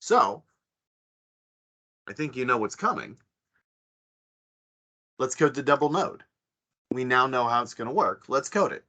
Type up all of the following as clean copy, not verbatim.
So I think you know what's coming. Let's code the double node. We now know how it's going to work. Let's code it.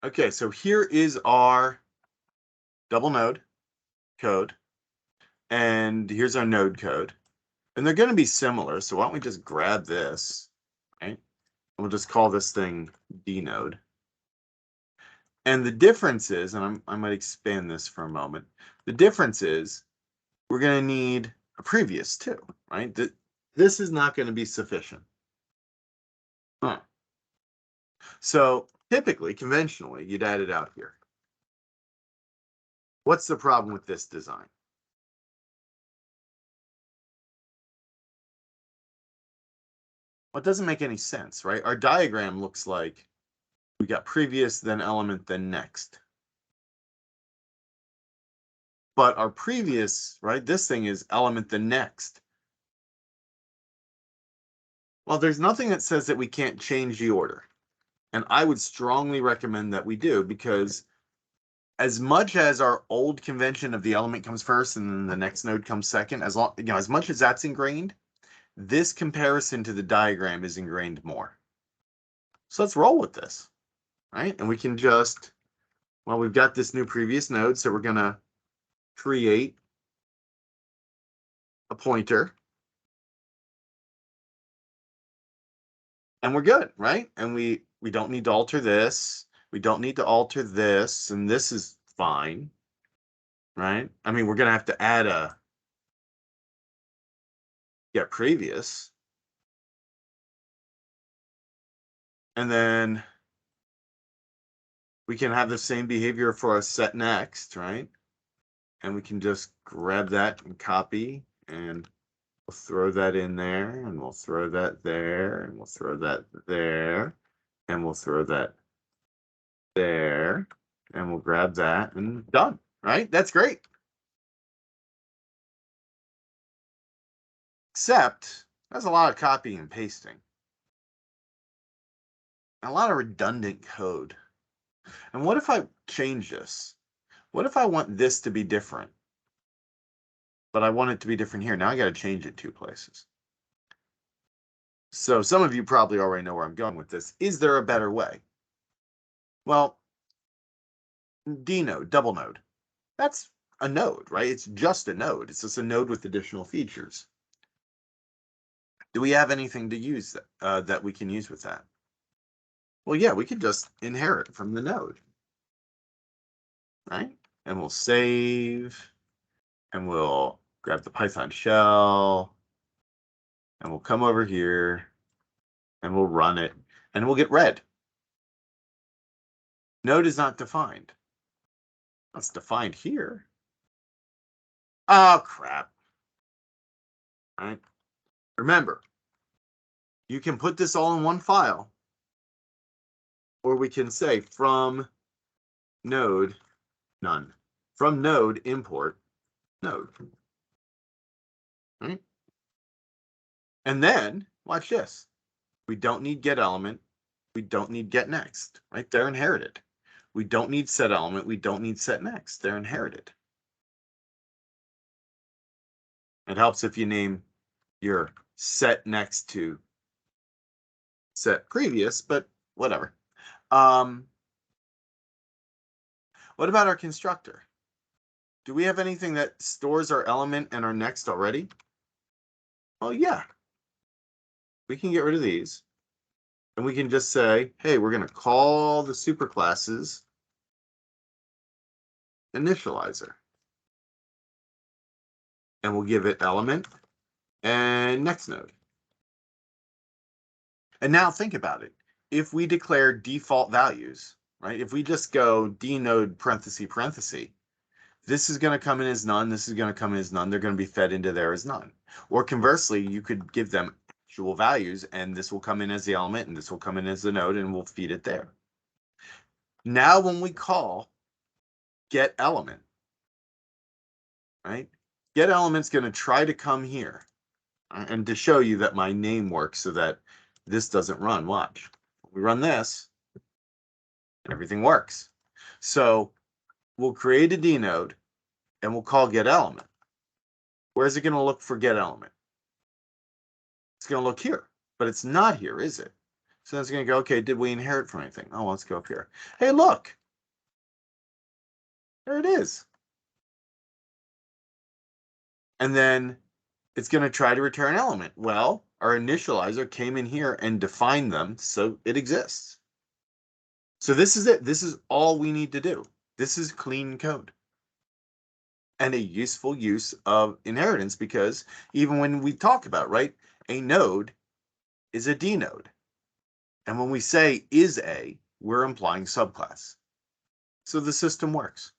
Okay, so here is our double node code, and here's our node code. And they're going to be similar, so why don't we just grab this, right? And we'll just call this thing D node. And the difference is, and I might expand this for a moment, the difference is we're going to need a previous too, right? This is not going to be sufficient. Huh. So typically, conventionally, you'd add it out here. What's the problem with this design? Well, it doesn't make any sense, right? Our diagram looks like we got previous, then element, then next. But our previous, right, this thing is element, then next. Well, there's nothing that says that we can't change the order. And I would strongly recommend that we do, because as much as our old convention of the element comes first and then the next node comes second, as much as that's ingrained, this comparison to the diagram is ingrained more. So let's roll with this, right? And we can just, well, we've got this new previous node, so we're going to create a pointer. And we're good, right? And we don't need to alter this. We don't need to alter this, and this is fine, right? I mean, we're going to have to add a get previous. And then we can have the same behavior for our set next, right? And we can just grab that and copy, and we'll throw that in there, and we'll throw that there, and we'll throw that there, and we'll throw that there, and we'll grab that, and done, right? That's great. Except that's a lot of copying and pasting. A lot of redundant code. And what if I change this? What if I want this to be different? But I want it to be different here. Now I got to change it 2 places. So some of you probably already know where I'm going with this. Is there a better way? Well, D node, double node. That's a node, right? It's just a node. It's just a node with additional features. Do we have anything to use that we can use with that? Well, yeah, we could just inherit from the node, right? And we'll save, and we'll grab the Python shell, and we'll come over here, and we'll run it, and we'll get red. Node is not defined. It's defined here. Oh, crap. All right. Remember, you can put this all in one file, or we can say from node, none. From node, import node. Right? And then, watch this. We don't need get element. We don't need get next, right? They're inherited. We don't need set element. We don't need set next. They're inherited. It helps if you name your set next to set previous, but whatever. What about our constructor? Do we have anything that stores our element and our next already? Oh, yeah. We can get rid of these. And we can just say, hey, we're going to call the superclasses initializer. And we'll give it element and next node. And now think about it. If we declare default values, right? If we just go d node parenthesis parenthesis, This is going to come in as none. This is going to come in as none. They're going to be fed into there as none. Or conversely, you could give them actual values, and this will come in as the element, and this will come in as the node, and we'll feed it there. Now, when we call get element, right? Get element's going to try to come here. And to show you that my name works so that this doesn't run, watch. We run this, and everything works. So we'll create a D node, and we'll call get element. Where's it going to look for get element? It's going to look here, but it's not here, is it? So it's going to go, okay, did we inherit from anything? Oh, let's go up here. Hey, look. There it is. And then it's going to try to return element. Well, our initializer came in here and defined them, so it exists. So this is it. This is all we need to do. This is clean code. And a useful use of inheritance, because even when we talk about, right, a node is a D node. And when we say is a, we're implying subclass. So the system works.